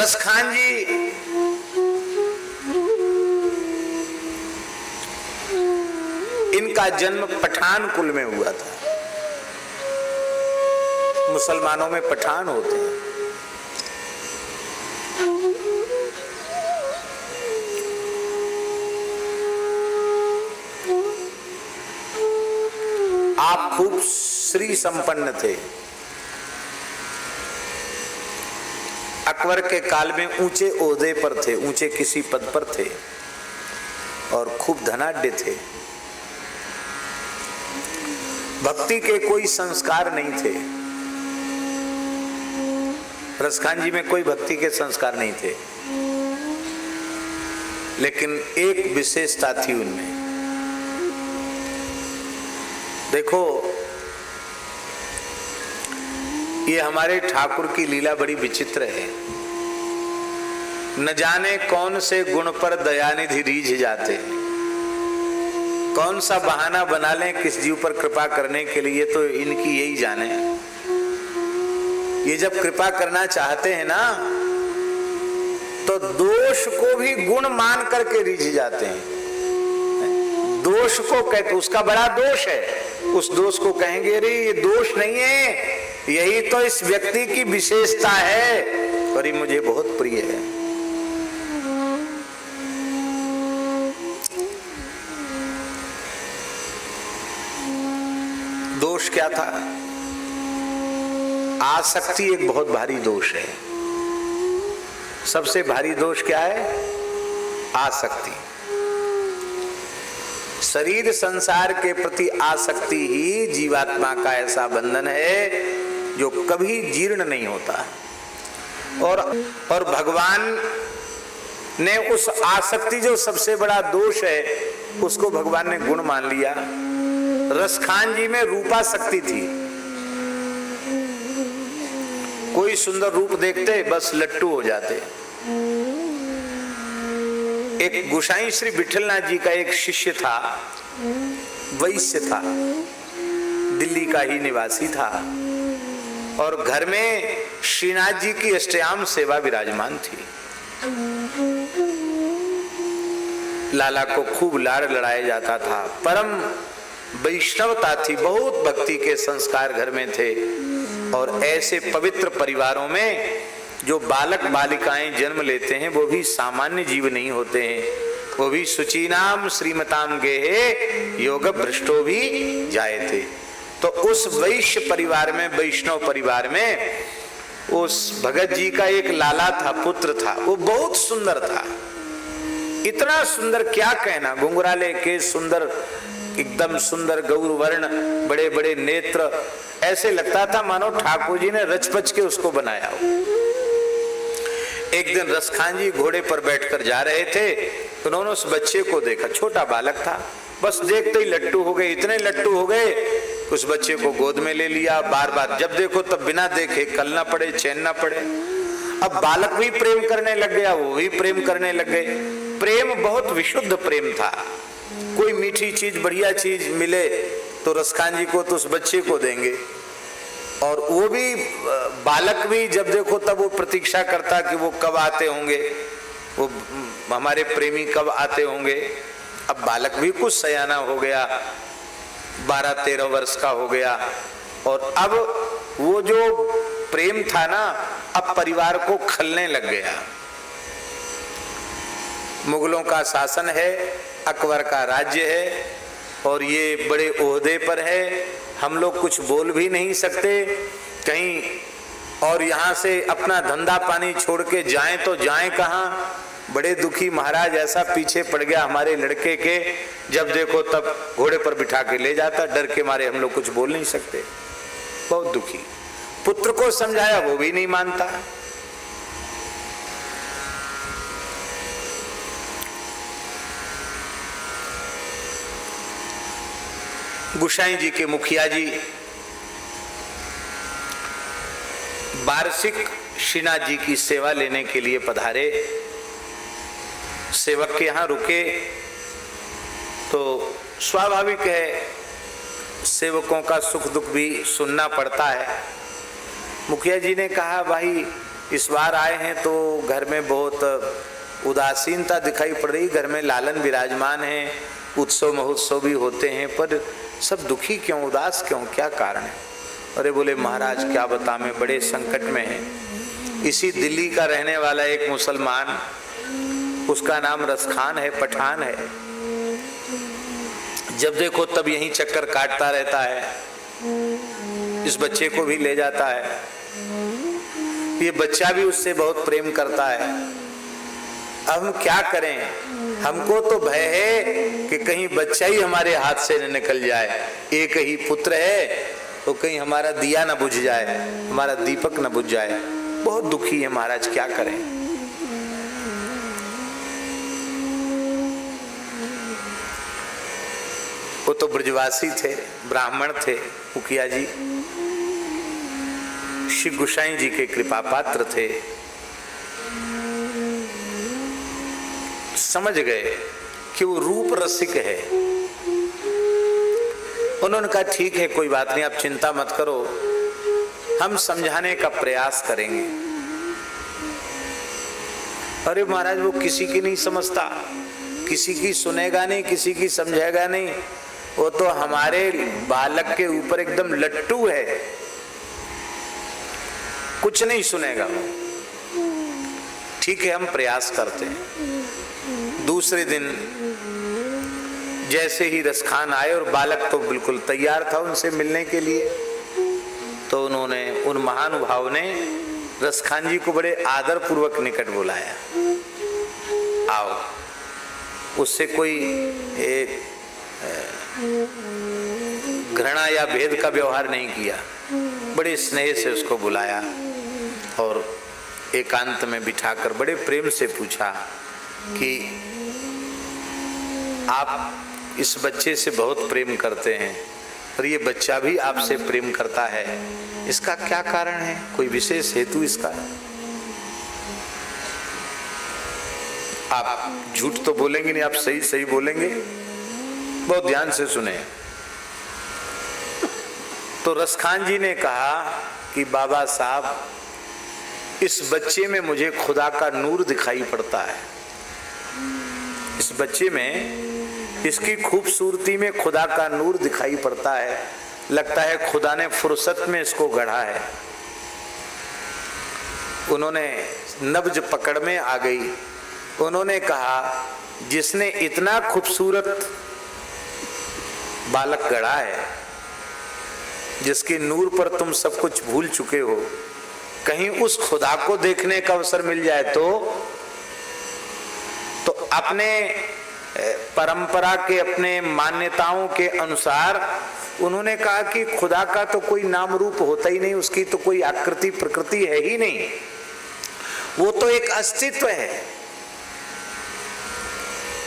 रसखान जी इनका जन्म पठान कुल में हुआ था। मुसलमानों में पठान होते हैं। आप खूब श्री संपन्न थे। अकबर के काल में ऊंचे ओहदे पर थे, ऊंचे किसी पद पर थे और खूब धनाढ्य थे। भक्ति के कोई संस्कार नहीं थे। रसखान जी में कोई भक्ति के संस्कार नहीं थे, लेकिन एक विशेषता थी उनमें। देखो, ये हमारे ठाकुर की लीला बड़ी विचित्र है। न जाने कौन से गुण पर दयानिधि रीझ जाते हैं, कौन सा बहाना बना लें किस जीव पर कृपा करने के लिए, तो इनकी यही जाने। ये जब कृपा करना चाहते हैं ना, तो दोष को भी गुण मान करके रीझ जाते हैं। दोष को कहते, उसका बड़ा दोष है, उस दोष को कहेंगे अरे ये दोष नहीं है, यही तो इस व्यक्ति की विशेषता है और ये मुझे बहुत प्रिय है। दोष क्या था? आसक्ति एक बहुत भारी दोष है। सबसे भारी दोष क्या है? आसक्ति। शरीर संसार के प्रति आसक्ति ही जीवात्मा का ऐसा बंधन है जो कभी जीर्ण नहीं होता। और भगवान ने उस आसक्ति जो सबसे बड़ा दोष है, उसको भगवान ने गुण मान लिया। रसखान जी में रूपासक्ति थी। कोई सुंदर रूप देखते बस लट्टू हो जाते। एक गोसाई श्री विठलनाथ जी का एक शिष्य था, वैश्य था, दिल्ली का ही निवासी था और घर में श्रीनाथ जी की अष्टयाम सेवा विराजमान थी। लाला को खूब लाड़ लड़ाया जाता था। परम वैष्णवता थी, बहुत भक्ति के संस्कार घर में थे। और ऐसे पवित्र परिवारों में जो बालक बालिकाएं जन्म लेते हैं वो भी सामान्य जीव नहीं होते हैं, वो भी शुचीनाम श्रीमताम गेहे योग भ्रष्टो भी जाए थे। तो उस वैश्य परिवार में, वैष्णव परिवार में उस भगत जी का एक लाला था, पुत्र था। वो बहुत सुंदर था, इतना सुंदर क्या कहना, घुंघराले के सुंदर, एकदम सुंदर गौरवर्ण, बड़े बड़े नेत्र, ऐसे लगता था मानो ठाकुर जी ने रचपच के उसको बनाया हो। एक दिन रसखान जी घोड़े पर बैठकर जा रहे थे, उन्होंने उस बच्चे को देखा, छोटा बालक था, बस देखते ही लट्टू हो गए, इतने लट्टू हो गए, उस बच्चे को गोद में ले लिया। बार बार जब देखो तब बिना देखे कल ना पड़े चैन ना पड़े। अब बालक भी प्रेम करने लग गया, वो भी प्रेम करने लग गए। प्रेम बहुत विशुद्ध प्रेम था। कोई मीठी चीज, बढ़िया चीज मिले तो रसखान जी को तो उस बच्चे को देंगे, और वो भी बालक भी जब देखो तब वो प्रतीक्षा करता कि वो कब आते होंगे, वो हमारे प्रेमी कब आते होंगे। अब बालक भी कुछ सयाना हो गया, 12-13 वर्ष का हो गया, और अब वो जो प्रेम था ना, अब परिवार को खलने लग गया। मुगलों का शासन है, अकबर का राज्य है और ये बड़े ओहदे पर है, हम लोग कुछ बोल भी नहीं सकते कहीं, और यहाँ से अपना धंधा पानी छोड़ के जाएं तो जाएं कहाँ। बड़े दुखी महाराज ऐसा पीछे पड़ गया हमारे लड़के के, जब देखो तब घोड़े पर बिठा के ले जाता, डर के मारे हम लोग कुछ बोल नहीं सकते, बहुत दुखी। पुत्र को समझाया वो भी नहीं मानता। गोसाई जी के मुखिया जी वार्षिक श्रीनाथ जी की सेवा लेने के लिए पधारे। सेवक के यहाँ रुके तो स्वाभाविक है, सेवकों का सुख दुख भी सुनना पड़ता है। मुखिया जी ने कहा, भाई इस बार आए हैं तो घर में बहुत उदासीनता दिखाई पड़ रही। घर में लालन विराजमान हैं, उत्सव महोत्सव भी होते हैं, पर सब दुखी क्यों, उदास क्यों, क्या कारण है? अरे बोले महाराज क्या बता, मैं बड़े संकट में है। इसी दिल्ली का रहने वाला एक मुसलमान, उसका नाम रसखान है, पठान है, जब देखो तब यहीं चक्कर काटता रहता है, इस बच्चे को भी ले जाता है। ये बच्चा भी उससे बहुत प्रेम करता है। अब हम क्या करें? हमको तो भय है कि कहीं बच्चा ही हमारे हाथ से न निकल जाए। एक ही पुत्र है तो कहीं हमारा दिया न बुझ जाए, हमारा दीपक न बुझ जाए। बहुत दुखी है महाराज, क्या करें? वो तो ब्रजवासी थे, ब्राह्मण थे, मुखिया जी श्री गोसाई जी के कृपा पात्र थे। समझ गए कि वो रूप रसिक है। उन्होंने कहा ठीक है, कोई बात नहीं, आप चिंता मत करो, हम समझाने का प्रयास करेंगे। अरे महाराज वो किसी की नहीं समझता, किसी की सुनेगा नहीं, किसी की समझेगा नहीं। वो तो हमारे बालक के ऊपर एकदम लट्टू है, कुछ नहीं सुनेगा वो। ठीक है, हम प्रयास करते हैं। दूसरे दिन जैसे ही रसखान आए और बालक तो बिल्कुल तैयार था उनसे मिलने के लिए, तो उन्होंने, उन महानुभाव ने रसखान जी को बड़े आदर पूर्वक निकट बुलाया। आओ। उससे कोई घृणा या भेद का व्यवहार नहीं किया, बड़े स्नेह से उसको बुलाया और एकांत में बिठाकर बड़े प्रेम से पूछा कि आप इस बच्चे से बहुत प्रेम करते हैं और ये बच्चा भी आपसे प्रेम करता है, इसका क्या कारण है? कोई विशेष हेतु इसका? आप झूठ तो बोलेंगे नहीं, आप सही सही बोलेंगे। बहुत ध्यान से सुने। तो रसखान जी ने कहा कि बाबा साहब, इस बच्चे में मुझे खुदा का नूर दिखाई पड़ता है। इस बच्चे में, इसकी खूबसूरती में खुदा का नूर दिखाई पड़ता है। लगता है खुदा ने फुर्सत में इसको गढ़ा है। उन्होंने नब्ज पकड़ में आ गई। उन्होंने कहा जिसने इतना खूबसूरत बालक गढ़ा है, जिसके नूर पर तुम सब कुछ भूल चुके हो, कहीं उस खुदा को देखने का अवसर मिल जाए तो अपने परंपरा के, अपने मान्यताओं के अनुसार उन्होंने कहा कि खुदा का तो कोई नाम रूप होता ही नहीं, उसकी तो कोई आकृति प्रकृति है ही नहीं, वो तो एक अस्तित्व है।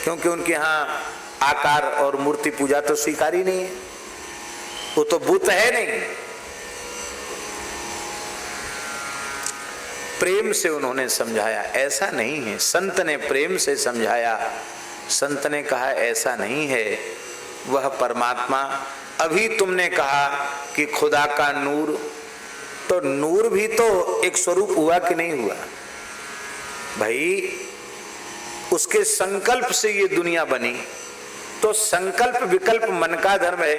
क्योंकि उनके यहाँ आकार और मूर्ति पूजा तो स्वीकार ही नहीं है, वो तो बुत है नहीं। प्रेम से उन्होंने समझाया, ऐसा नहीं है। संत ने प्रेम से समझाया। संत ने कहा ऐसा नहीं है, वह परमात्मा। अभी तुमने कहा कि खुदा का नूर, तो नूर भी तो एक स्वरूप हुआ कि नहीं हुआ भाई? उसके संकल्प से ये दुनिया बनी, तो संकल्प विकल्प मन का धर्म है।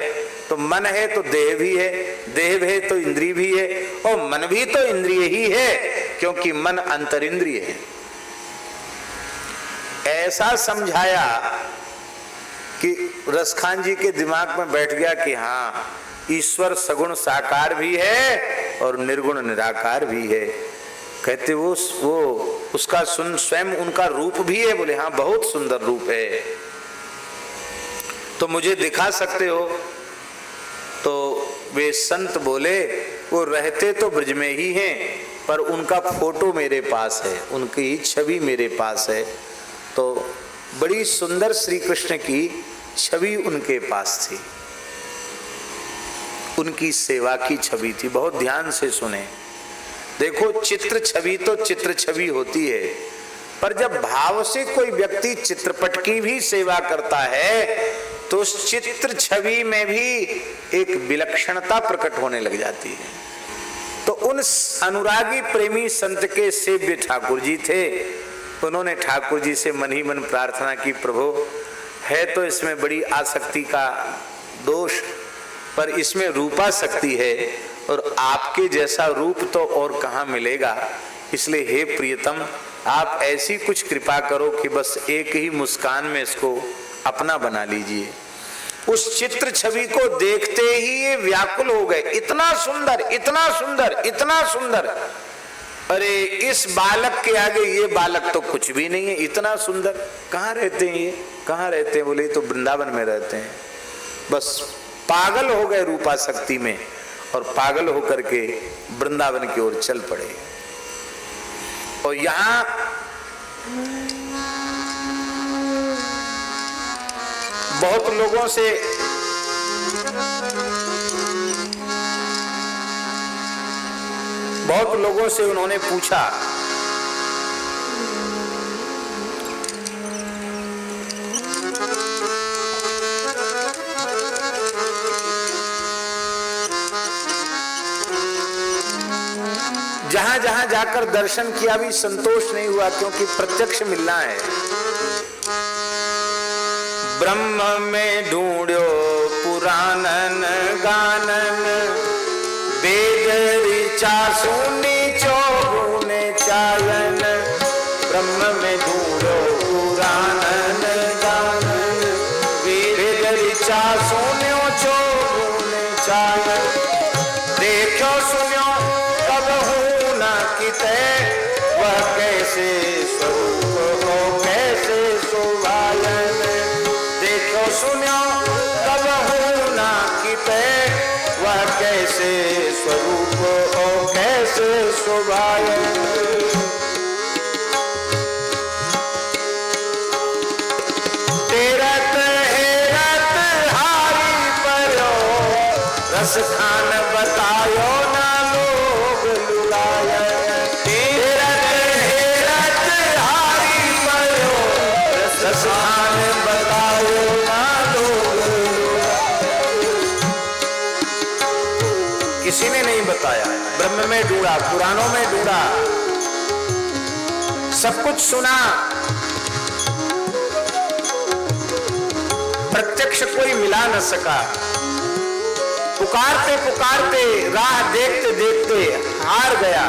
तो मन है तो देह भी है, देह है तो इंद्रिय भी है, और मन भी तो इंद्रिय ही है, क्योंकि मन अंतरिंद्रिय है। ऐसा समझाया कि रसखान जी के दिमाग में बैठ गया कि हाँ, ईश्वर सगुण साकार भी है और निर्गुण निराकार भी है। कहते वो उसका स्वयं उनका रूप भी है। बोले हाँ, बहुत सुंदर रूप है, तो मुझे दिखा सकते हो? तो वे संत बोले वो रहते तो ब्रज में ही हैं, पर उनका फोटो मेरे पास है, उनकी छवि मेरे पास है। तो बड़ी सुंदर श्री कृष्ण की छवि उनके पास थी, उनकी सेवा की छवि थी। बहुत ध्यान से सुने। देखो, चित्र छवि तो चित्र छवि होती है, पर जब भाव से कोई व्यक्ति चित्रपट की भी सेवा करता है तो उस चित्र छवि में भी एक विलक्षणता प्रकट होने लग जाती है। तो उन अनुरागी प्रेमी संत के सेव्य ठाकुर जी थे। उन्होंने ठाकुर जी से मन ही मन प्रार्थना की, प्रभु है तो इसमें बड़ी आसक्ति का दोष, पर इसमें रूपाशक्ति है और आपके जैसा रूप तो और कहाँ मिलेगा। इसलिए हे प्रियतम, आप ऐसी कुछ कृपा करो कि बस एक ही मुस्कान में इसको अपना बना लीजिए। उस चित्र छवि को देखते ही ये व्याकुल हो गए, इतना सुंदर, इतना सुंदर, इतना सुंदर। अरे इस बालक के आगे ये बालक तो कुछ भी नहीं है, इतना सुंदर। कहाँ रहते हैं ये, कहाँ रहते हैं? बोले तो वृंदावन में रहते हैं। बस पागल हो गए रूपाशक्ति में और पागल होकर के वृंदावन की ओर चल पड़े। और यहां बहुत लोगों से उन्होंने पूछा, जहां जहां जाकर दर्शन किया भी संतोष नहीं हुआ, क्योंकि प्रत्यक्ष मिलना है। ब्रह्म में ढूंढो पुराणन गानन, वेद ऋचा सुनी चौगुने चालन। ब्रह्म में ढूंढो पुराणन गानन, वेद ऋचा सुनो चौगुने चालन। देखो सुनो कब हूं न किते, वह कैसे स्वरूप हो कैसे शोभायन। देखो सुनो कब हूं न किते, वह कैसे स्वरूप हो कैसे शोभायन। तेरत हेरत हारी परो, रस खान बतायो ना लोग लुगाया। तेरत हेरत हारी परो, रस खान बतायो ना लोग लुगाया। किसी ने नहीं बताया। ब्रह्म में ढूंढा, पुराणों में ढूंढा, सब कुछ सुना, प्रत्यक्ष कोई मिला न सका। पुकारते पुकारते राह देखते देखते हार गया।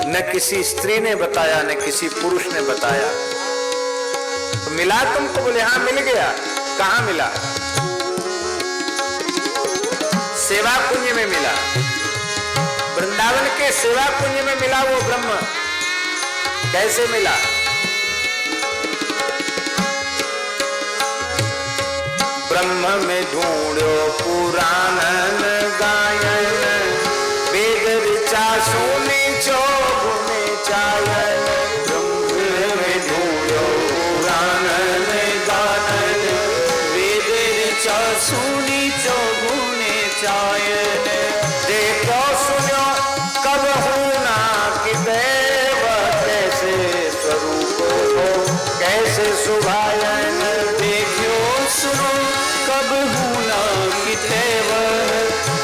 न किसी स्त्री ने बताया न किसी पुरुष ने बताया। तो मिला तुमको? बोले हाँ मिल गया। कहाँ मिला? सेवा कुंज में मिला। वृंदावन के सेवा कुंज में मिला वो ब्रह्म। कैसे मिला? ब्रह्म में ढूंढो पुराणन गायन, वेद ऋचा सुनी चौगुने चायन। ब्रह्म में ढूंढो पुराणन गायन, वेद ऋचा सुनी चौगुने चायन। देखो सुनो कब हूं ना किते, वह कैसे स्वरूप हो कैसे शोभायन। देखो सुनो कब हूं ना किते, वह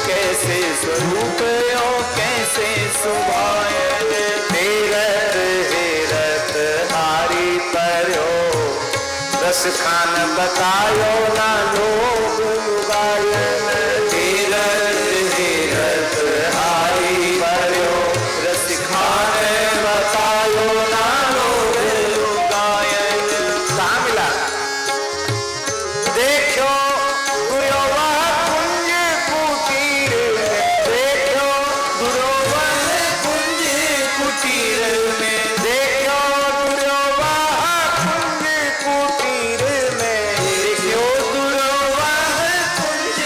कैसे स्वरूप हो कैसे शोभायन। हेरत हेरत हारी परो, रस खान बतायो ना लोग लुगायन। हेरत हेरत हारी परो, रस खान बतायो ना लोग लुगायन। कहाँ मिला? देखो दुर्योधन कुंज कुटीर में, देखो दुर्योधन कुंज कुटीर में, देखो दुर्योधन कुंज कुटीर में, देखो दुर्योधन कुंज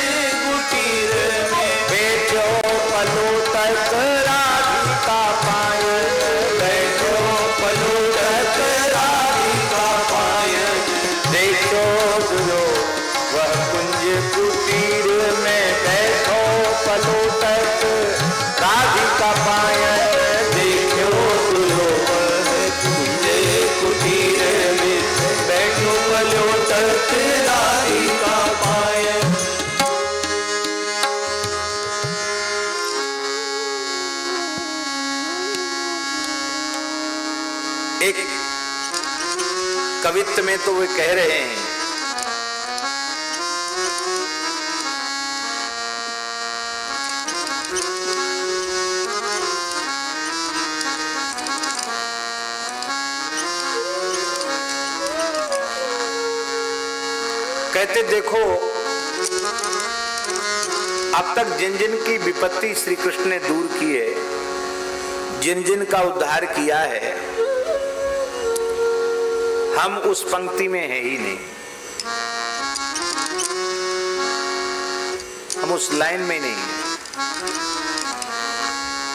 कुटीर में। बैठो पलो तक राधिका पायन, बैठो पलो तक राधिका पायन। देखो दुर्यो वह कुंज कुटीर में, बैठो पलो तक राधिका पायन। देखो दुर्यो वह कुंज कुटीर में, बैठो पलो तक राधिका पायन। कवित्व में तो वे कह रहे हैं, कहते देखो अब तक जिन जिन की विपत्ति श्री कृष्ण ने दूर की है, जिन जिन का उद्धार किया है, हम उस पंक्ति में है ही नहीं, हम उस लाइन में नहीं,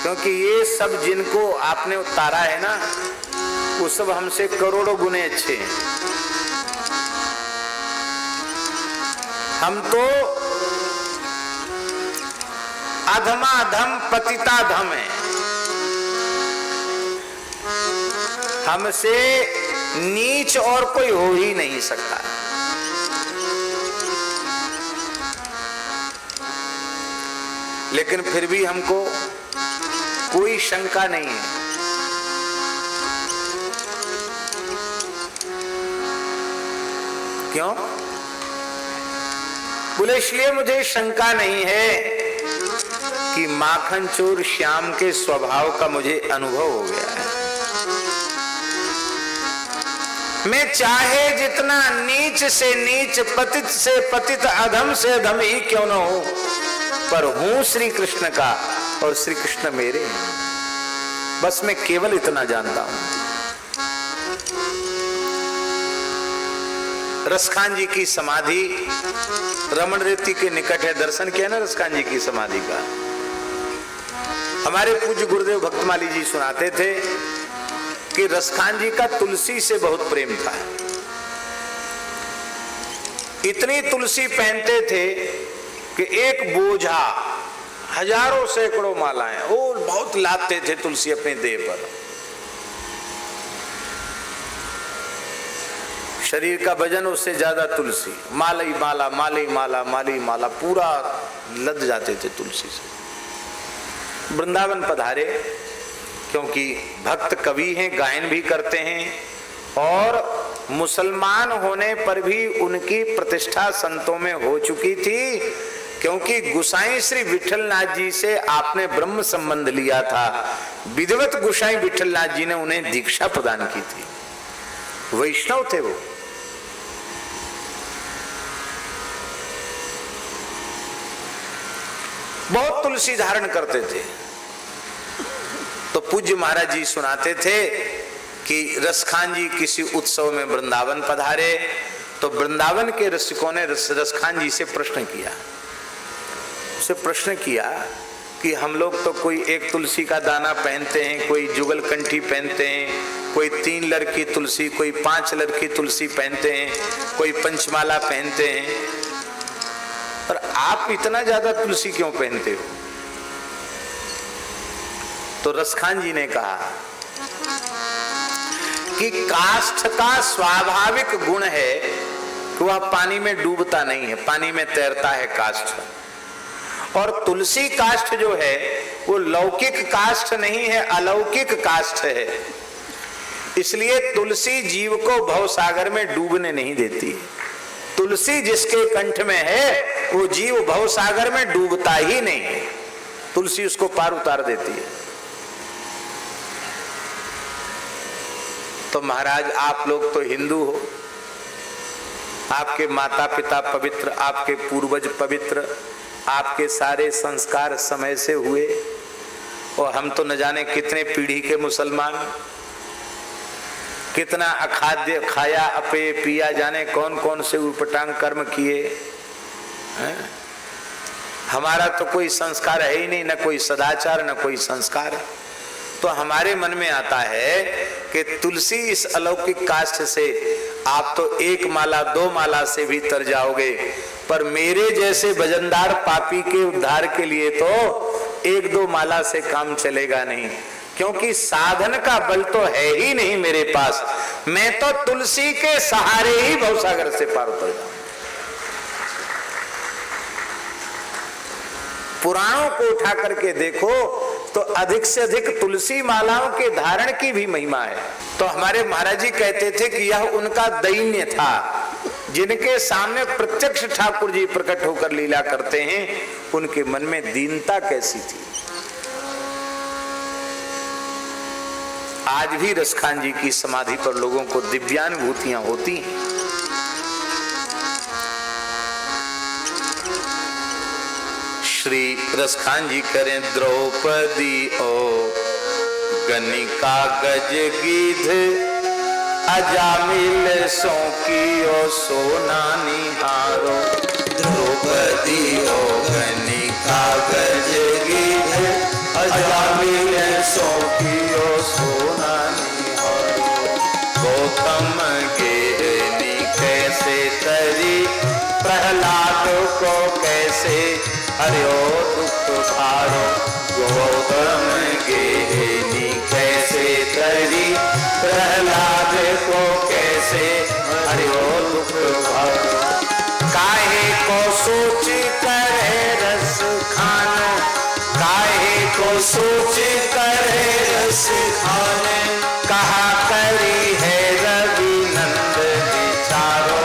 क्योंकि ये सब जिनको आपने उतारा है ना, वो सब हमसे करोड़ों गुने अच्छे हैं। हम तो अधमाधम पतिताधम है, हमसे नीच और कोई हो ही नहीं सकता। लेकिन फिर भी हमको कोई शंका नहीं है। क्यों? बोले इसलिए मुझे शंका नहीं है कि माखन चोर श्याम के स्वभाव का मुझे अनुभव हो गया है। मैं चाहे जितना नीच से नीच, पतित से पतित, अधम से अधम ही क्यों न हो, पर हूं श्री कृष्ण का और श्री कृष्ण मेरे हैं। बस मैं केवल इतना जानता हूं। रसखान जी की समाधि रमण रेती के निकट है। दर्शन किया ना रसखान जी की समाधि का। हमारे पूज्य गुरुदेव भक्तमाली जी सुनाते थे कि रसखान जी का तुलसी से बहुत प्रेम था। इतनी तुलसी पहनते थे कि एक बोझा, हजारों सैकड़ों मालाएं, वो बहुत लादते थे तुलसी अपने देह पर। शरीर का वजन उससे ज्यादा तुलसी, माली माला, माली माला, माली माला, पूरा लद जाते थे तुलसी से। वृंदावन पधारे, क्योंकि भक्त कवि हैं, गायन भी करते हैं, और मुसलमान होने पर भी उनकी प्रतिष्ठा संतों में हो चुकी थी, क्योंकि गुसाई श्री विठलनाथ जी से आपने ब्रह्म संबंध लिया था। विधिवत गुसाई विठलनाथ जी ने उन्हें दीक्षा प्रदान की थी। वैष्णव थे वो। बहुत तुलसी धारण करते थे। तो पूज्य महाराज जी सुनाते थे कि रसखान जी किसी उत्सव में वृंदावन पधारे, तो वृंदावन के रसिकों ने रसखान जी से प्रश्न किया। उससे प्रश्न किया कि हम लोग तो कोई एक तुलसी का दाना पहनते हैं, कोई जुगल कंठी पहनते हैं, कोई 3 लड़की तुलसी, कोई 5 लड़की तुलसी पहनते हैं, कोई पंचमाला पहनते हैं, पर आप इतना ज्यादा तुलसी क्यों पहनते हो? तो रसखान जी ने कहा कि काष्ठ का स्वाभाविक गुण है कि वह पानी में डूबता नहीं है, पानी में तैरता है काष्ठ। और तुलसी काष्ठ जो है वो लौकिक काष्ठ नहीं है, अलौकिक काष्ठ है। इसलिए तुलसी जीव को भवसागर में डूबने नहीं देती। तुलसी जिसके कंठ में है वो जीव भवसागर में डूबता ही नहीं है, तुलसी उसको पार उतार देती है। तो महाराज आप लोग तो हिंदू हो, आपके माता पिता पवित्र, आपके पूर्वज पवित्र, आपके सारे संस्कार समय से हुए, और हम तो न जाने कितने पीढ़ी के मुसलमान, कितना अखाद्य खाया, अपेय पिया, जाने कौन कौन से उटपटांग कर्म किए हैं? हमारा तो कोई संस्कार है ही नहीं, न कोई सदाचार न कोई संस्कार। तो हमारे मन में आता है कि तुलसी इस अलौकिक काष्ठ से आप तो 1 माला 2 माला से भी तर जाओगे, पर मेरे जैसे वजनदार पापी के उद्धार के लिए तो 1-2 माला से काम चलेगा नहीं, क्योंकि साधन का बल तो है ही नहीं मेरे पास। मैं तो तुलसी के सहारे ही भवसागर से पार उतर जाऊं। पुराणों को उठा करके देखो, तो अधिक से अधिक तुलसी मालाओं के धारण की भी महिमा है। तो हमारे महाराज जी कहते थे कि यह उनका दैन्य था, जिनके सामने प्रत्यक्ष ठाकुर जी प्रकट होकर लीला करते हैं, उनके मन में दीनता कैसी थी। आज भी रसखान जी की समाधि पर लोगों को दिव्यानुभूतियां होती हैं। श्री रसखान जी करें द्रौपदी ओ गनिका गज गीध अजामिल सौकियो सोना निहारो। द्रौपदी ओ गनिका गज गीध अजामिल सौकियो सोना निहारो। गौतम गेहनी कैसे तरी प्रहलाद को कैसे हरियो दुख भारो। गौतम गेहनी कैसे तरी प्रहलाद को कैसे हरियो दुख भारो। काहे को सोच करे रस खान, काहे को सोच करे रस खान। कहा करी है रवि नंद विचारो,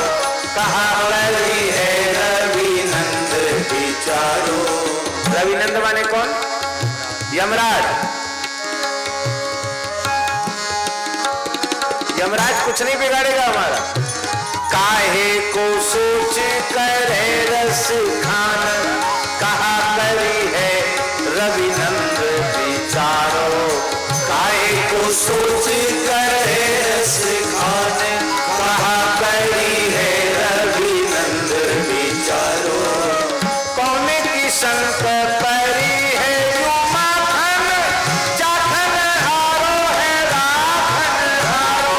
कहा करी है रवि नंद विचारो। रवि नंद माने कौन? यमराज। यमराज कुछ नहीं बिगाड़ेगा हमारा। काहे को सोच करे रस खान, कहा करी है रवि नंद विचारो। काहे को सोच करे रस खान, कहा करी है रवि नंद विचारो। कौन की संत परी है जो माखन, चाखन हारो है राखन हारो।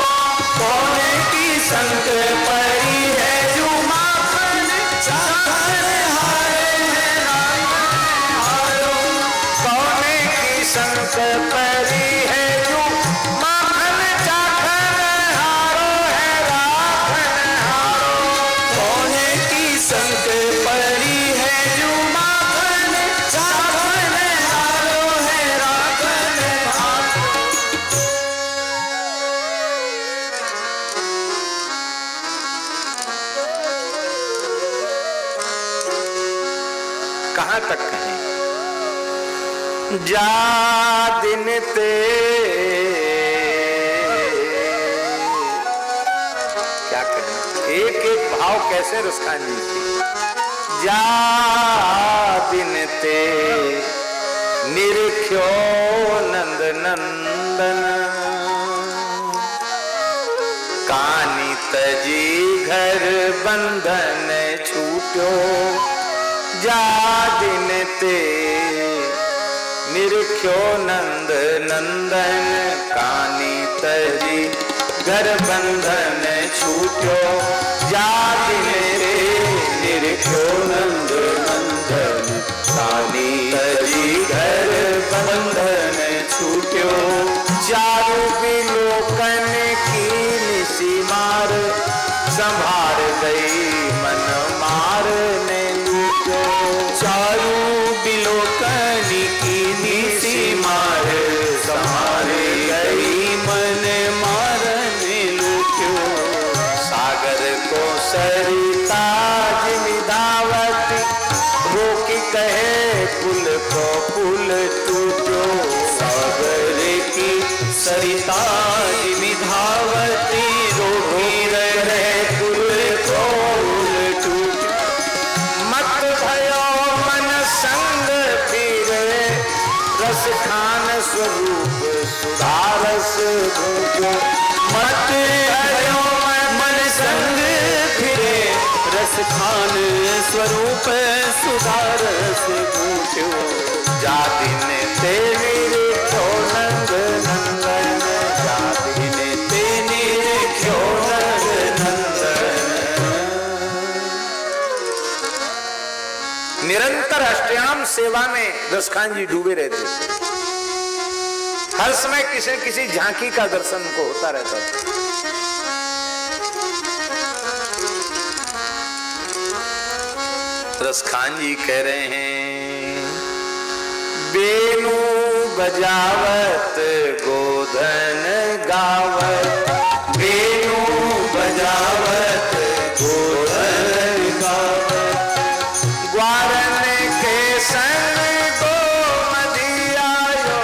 कौन की संत परी है जो माखन, चाखन हारे है राखन हारो। कौन की संत परी है जो माखन, चाखन हारो है राखन हारो। कौन की संत परी है जो माखन, चाखन हारो है राखन हारो। कहां तक कहें? जा दिन ते क्या कहें, एक एक भाव कैसे रसखान जी की। जा दिन ते निरख्यो नंद नंदन, कानी तजी घर बंधन छूट्यो। जा दिन ते निरख्यो नंद नंदन, कानी तजी घर बंधन छूट्यो। जा दिन ते निरख्यो नंद नंदन, कानी तजी घर बंधन छूट्यो। चारु विलोकन की निसी मार, संभार गई मन मार ने लूटो। चारु विलोकन की निसी मार, संभार गई मन मार ने लूटो। सागर को सरिता जिमि धावत, रोकी कहे पुल को पुल टूटो। सागर की सरिता जिमि धावती, रोकी रहे पुल को पुल टूटो। मत भयो मन संग फिरे, रस खान स्वरूप सुधारस भूजो। मत भयो मन संग फिरे, रस खान स्वरूप सुधारस भूजो। जा दिन ते निरख्यो नंद नंदन, जा दिन ते निरख्यो नंद नंदन। निरंतर अष्टयाम सेवा में रसखान जी डूबे रहते थे। हर समय किसी किसी झांकी का दर्शन उनको होता रहता था। रसखान जी कह रहे हैं, बेनु बजावत गोधन गावत, वेणु बजावत गोधन गावत, ग्वारन के संग गोमती आयो,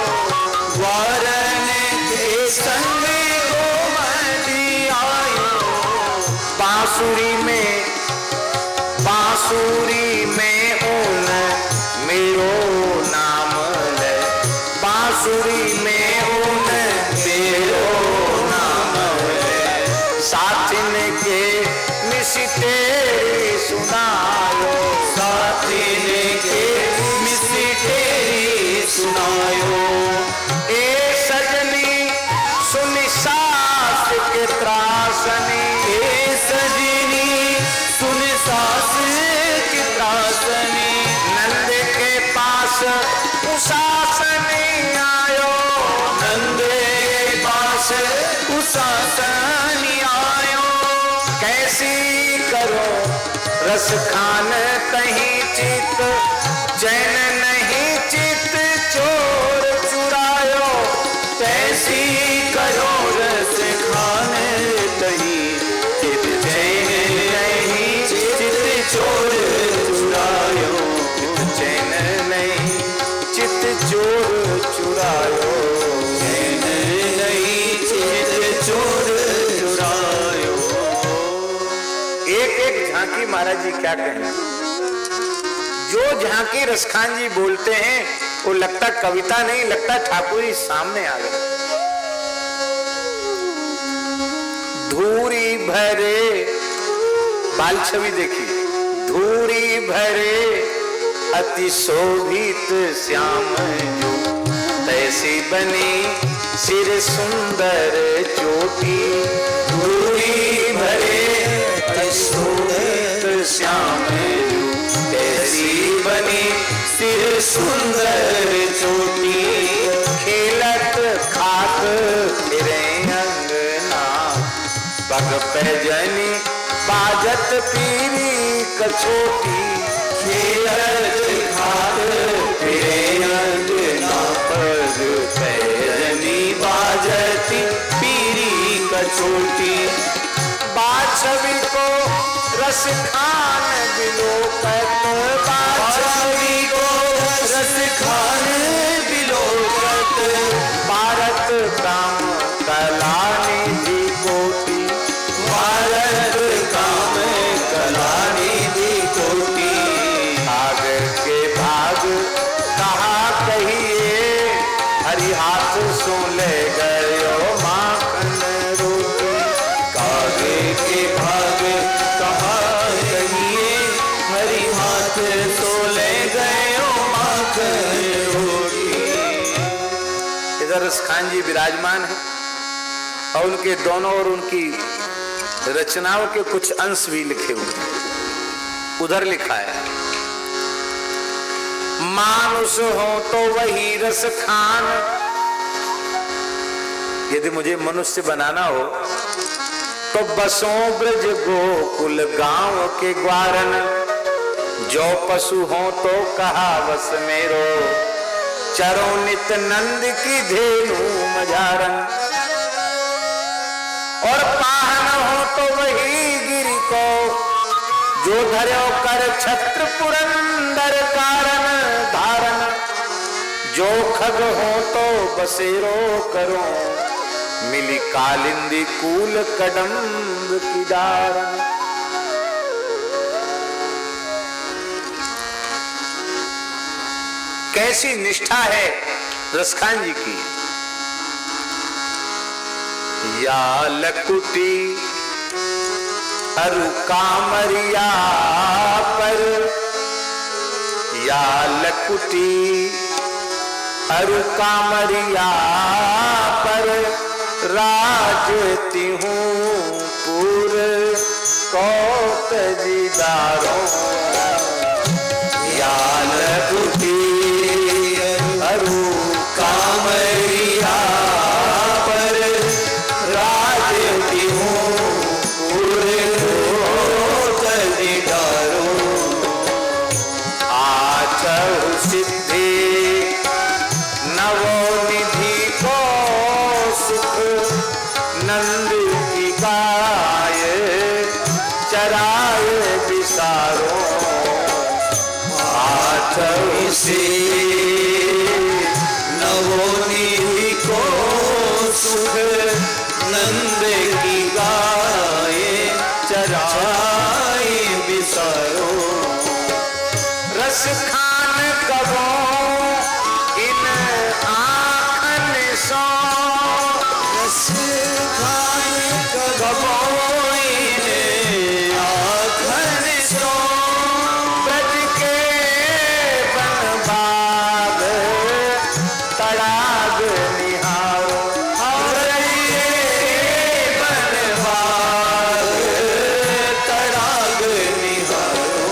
ग्वारन के संग गोमती आयो, बांसुरी में ऊन मेरो नाम ले, बांसुरी में ऊन मेरो नाम ले, साथिन के मिसते सुनायो, साथिन के मिसते सुनायो, ए सजनी सुनि सास के त्रासनी, ए सजनी सुनि सास की त्रासनी, नंद के पास उसासनी आयो, नंद के पास उसासनी आयो, कैसी करो रस खान कहीं चित चैन नहीं, चित चोर चुरायो, कैसी करो रस खान कहीं चित चैन नहीं, चित चोर चुरायो, चैन नहीं चित चोर चुरायो, चैन नहीं चित चोर चुरायो। एक एक झांकी महाराज जी क्या कहें, जो झांकी रसखान जी बोलते हैं वो लगता कविता नहीं, लगता ठाकुर जी सामने आ गए। धूरी भरे बाल छवि देखिए, धूरी भरे अति शोभित श्याम जो, तैसी बनी सिर सुंदर चोटी, धूरी भरे अति शोभित श्याम जो, तैसी बनी सिर सुंदर चोटी, खेलत खात फिरे अंगना, पग पैजनी बाजत पीरी कछोटी, खेलत खात फिरे अंगना, पग पैजनी बाजत पीरी कछोटी, बाछवी को रस खान बिलोकत, बाछवी को रस खान बिलोकत, भारत काम कला निधि कोटि, भारत काम कला निधि कोटि, भाग के भाग कहा कहिए, हरि हाथ सो ले गयो माखन रोटी, कागे के भाग कहा कहिए, हरि हाथ सो ले गयो माखन रोटी। इधर रसखान जी विराजमान है और उनके दोनों और उनकी रचनाओं के कुछ अंश भी लिखे हुए हैं। उधर लिखा है, मानुष हो तो वही रस खान, यदि मुझे मनुष्य बनाना हो तो बसों ब्रज गोकुल गांव के ग्वारन, जो पशु हो तो कहा बस मेरो, चरो नित नंद की धेनु मझारन, और पाहन हो तो वही गिरि को, जो धर्यो कर छत्र पुरंदर कारण धारण, जो खग हो तो बसेरो करो, मिली कालिंदी कूल कदम्ब की डारण। कैसी निष्ठा है रसखान जी की। या लकुटी अरु कामरिया पर, या लकुटी अरु कामरिया पर, राजती हूँ पूर कौत जीदारों, या लकुटी अरु कामरिया पर, राजती हूँ पूर कौत जीदारों, आचहु सिद्धि नवो से नवोनिधि को सुख नंद की गाय चराए बिसारो। रस खान कबो इन आँखन सो, रस खान कबो इन आँखन सो। ब्रज के बन बाग तड़ाग निहारो, ब्रज के बन बाग तड़ाग निहारो।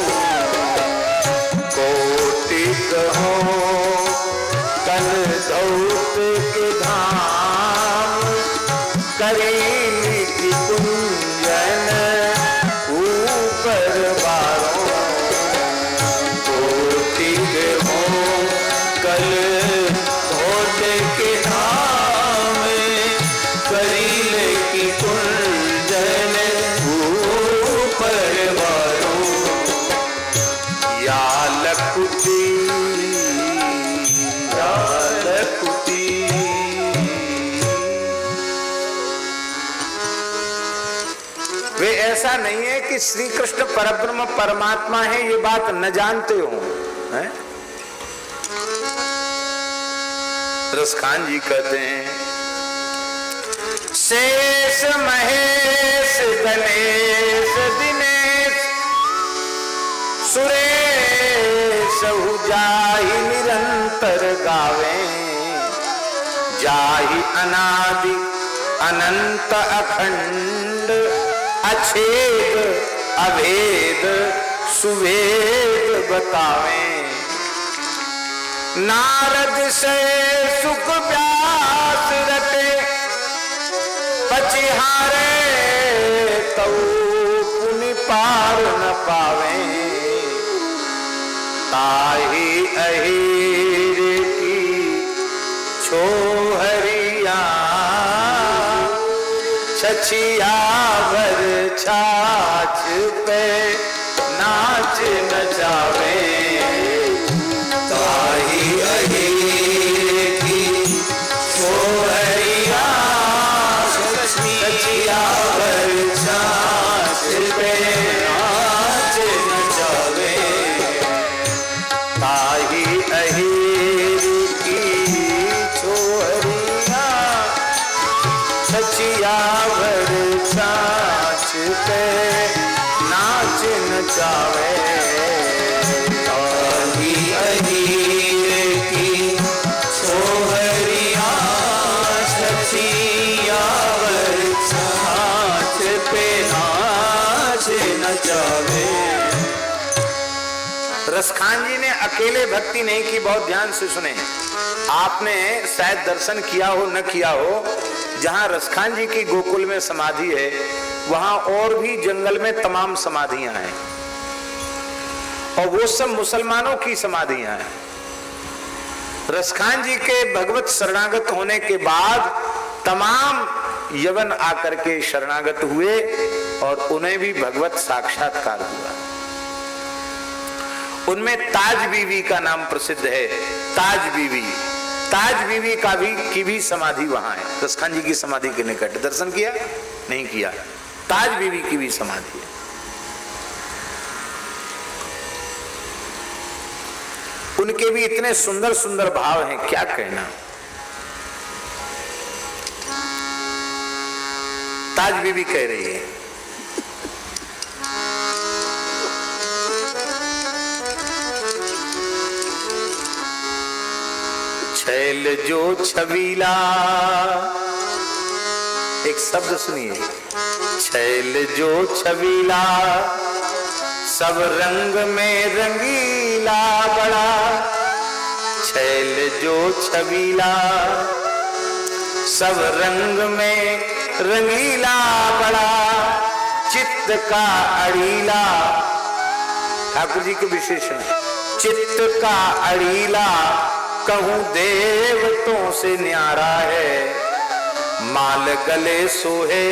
कोटि कहो कल धौत के धाम, करीली की कुंजन ऊपर बारों। कोटि हो कल धोत के धाम, करीले की कुंजन ऊपर वारों। या लकुटी या लकुटी। वे ऐसा नहीं है कि श्री कृष्ण परब्रह्म परमात्मा है ये बात न जानते हो, हैं? रसखान जी कहते हैं शेष महेश गणेश दिनेश सुरेश जाहि निरंतर गावे, जाहि अनादि अनंत अखंड अछेद अभेद सुवेद बतावे। नारद से सुख व्यास रटे, पचिहारे तौ पुनि पार न पावे। ताहि अहीर की छोहरिया, छछियावर छाछ पे नाच नचावे। ताहि अहीर की छोहरिया, छछियावर छाछ पे नाच नचावे। ताहि अहीर की छोहरिया, छछियावर छाछ पे नाच नचावे। ताहि अहीर की छोहरिया, छछियावर छाछ पे नाच नचावे। रसखान जी ने अकेले भक्ति नहीं की, बहुत ध्यान से सुने। आपने शायद दर्शन किया हो न किया हो, जहां रसखान जी की गोकुल में समाधि है वहां और भी जंगल में तमाम समाधियां हैं, और वो सब मुसलमानों की समाधियां हैं। रसखान जी के भगवत शरणागत होने के बाद तमाम यवन आकर के शरणागत हुए और उन्हें भी भगवत साक्षात्कार हुआ। उनमें ताज बीवी का नाम प्रसिद्ध है। ताज बीवी, ताज बीवी की भी समाधि वहां है। रसखान जी की समाधि के निकट दर्शन किया नहीं किया? ताज बीवी की भी समाधि है। उनके भी इतने सुंदर सुंदर भाव हैं, क्या कहना। ताज बीवी कह रही है, छैल जो छबीला, एक शब्द सुनिए, छैल जो छबीला सब रंग में रंगीला बड़ा। छैल जो छबीला सब रंग में रंगीला बड़ा, चित्त का अड़ीला। ठाकुर जी के विशेषण, चित्त का अड़ीला कहूं देवतों से न्यारा है। माल गले सोहे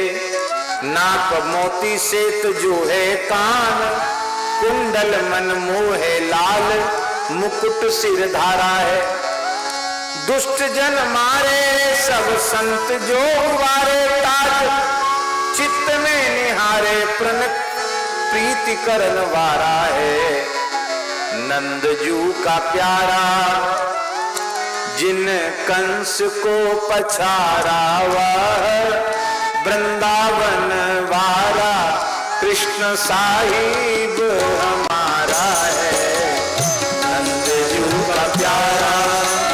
नाक मोती से जो है कान, कुंडल मन मोहे लाल मुकुट सिर धारा है। दुष्ट जन मारे सब संत जो वारे, ताज चित्त में निहारे प्रणत प्रीति करन वारा है। नंद जू का प्यारा जिन कंस को पछारा, वह वृंदावन वाला कृष्ण साहिब हमारा है। नंद जू का प्यारा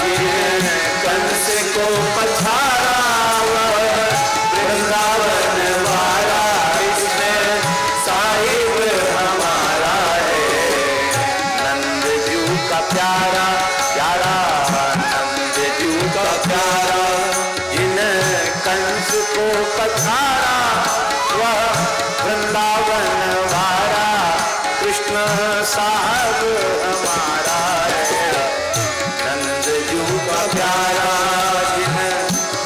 जिन कंस को पछारा, वह वृंदावन वाला कृष्ण साहिब हमारा है। नंद जू का प्यारा प्यारा, नंद जू का प्यारा जिन कंस को पछारा, वह वृंदावन वाला कृष्ण साहब हमारा है। नंद जू का प्यारा जिन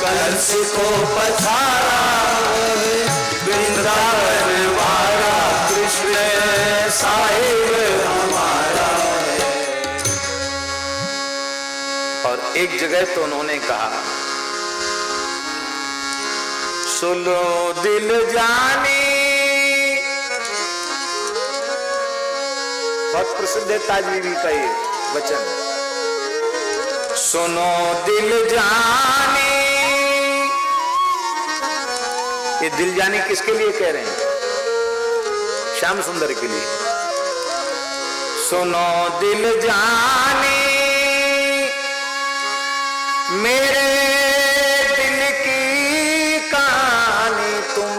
कंस को पछारा, वृंदावन वाला कृष्ण साहिब हमारा है। और एक जगह तो उन्होंने कहा, सुनो दिल जानी, बहुत प्रसिद्ध है ताज बीबी का ये वचन। सुनो दिल जानी, ये दिल जानी किसके लिए कह रहे हैं? श्याम सुंदर के लिए। सुनो दिल जानी, मेरे दिल की कहानी तुम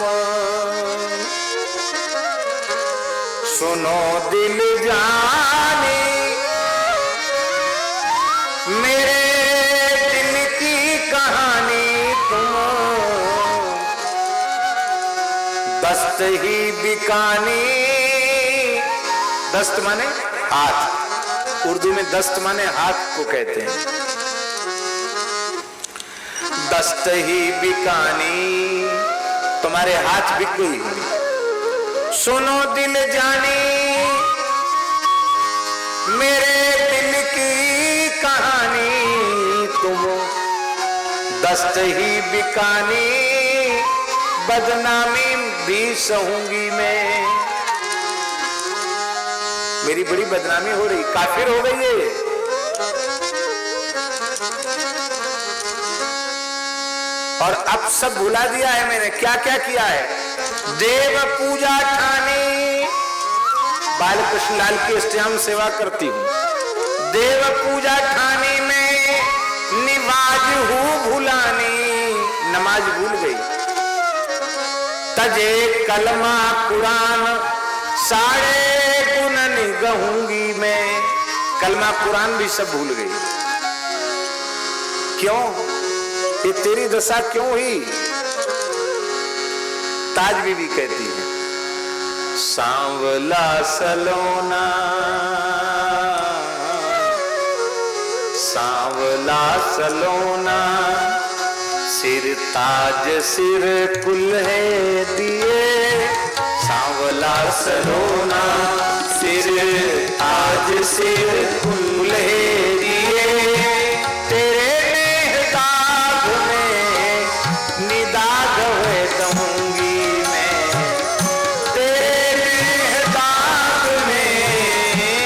सुनो। दिल जानी, मेरे दिल की कहानी तुम, दस्त ही बिकानी। दस्त माने हाथ, उर्दू में दस्त माने हाथ को कहते हैं। दस्त ही बिकानी, तुम्हारे हाथ बिक गई। सुनो दिल जानी, मेरे दिल की कहानी तुम, दस्त ही बिकानी। बदनामी भी सहूंगी मैं, मेरी बड़ी बदनामी हो रही, काफिर हो गई है। और अब सब भुला दिया है मैंने, क्या क्या किया है। देव पूजा ठानी, बालकृष्ण लाल की अष्टयाम सेवा करती हूं। देव पूजा ठानी में निवाज हूँ भुलानी, नमाज भूल गई। तजे कलमा कुरान सारे गुण निगहूंगी मैं, कलमा कुरान भी सब भूल गई। क्यों? ये तेरी दशा क्यों हुई? ताज बीबी कहती है, सांवला सलोना, सांवला सलोना, सिर ताज सिर कुल है दिए। सांवला सलोना, सिर ताज सिर कुल है दिए। तेरे दाग में निदाग हुए दूंगी मैं, तेरे दाग में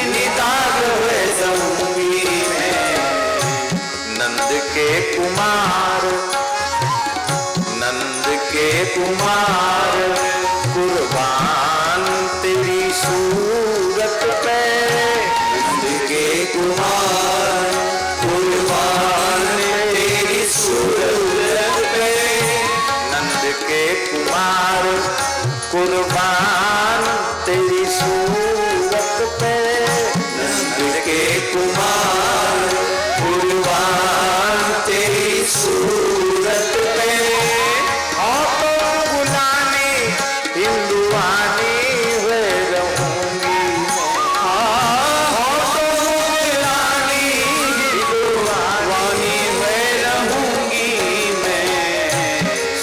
निदाग हुए दूंगी मैं। नंद के कुमार, नंद के कुमार, कुर्बान तेरी सूरत पे। नंद के कुमार, कुर्बान तेरी सूरत पे। नंद के कुमार, कुर्बान तेरी सूरत पे। नंद के कुमार, कुर्बान तेरी सूरत पे। और तो गुलामी हिंदुआनी हुए रहूंगी मैं। और तो गुलामी हिंदुआनी हुए रहूंगी मैं।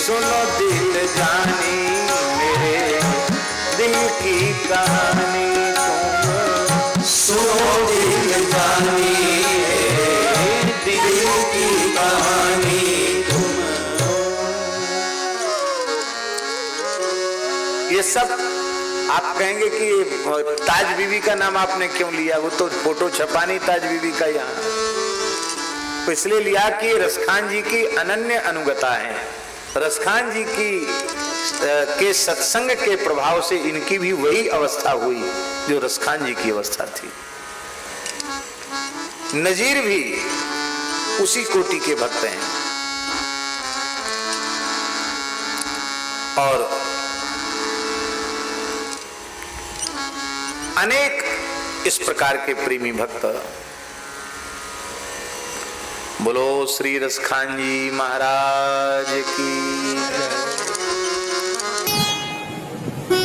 सुनो दिल जानी, मेरे दिल की कहानी तुम। सुनो दिल जानी, सब आप कहेंगे कि ताज बीवी का नाम आपने क्यों लिया, वो तो फोटो छपा नहीं ताज बीवी का यहाँ, तो इसलिए लिया कि रसखान जी की अनन्य अनुगता है। रसखान जी के सत्संग के प्रभाव से इनकी भी वही अवस्था हुई जो रसखान जी की अवस्था थी। नजीर भी उसी कोटि के भक्त हैं और अनेक इस प्रकार के प्रेमी भक्त। बोलो श्री रसखान जी महाराज की।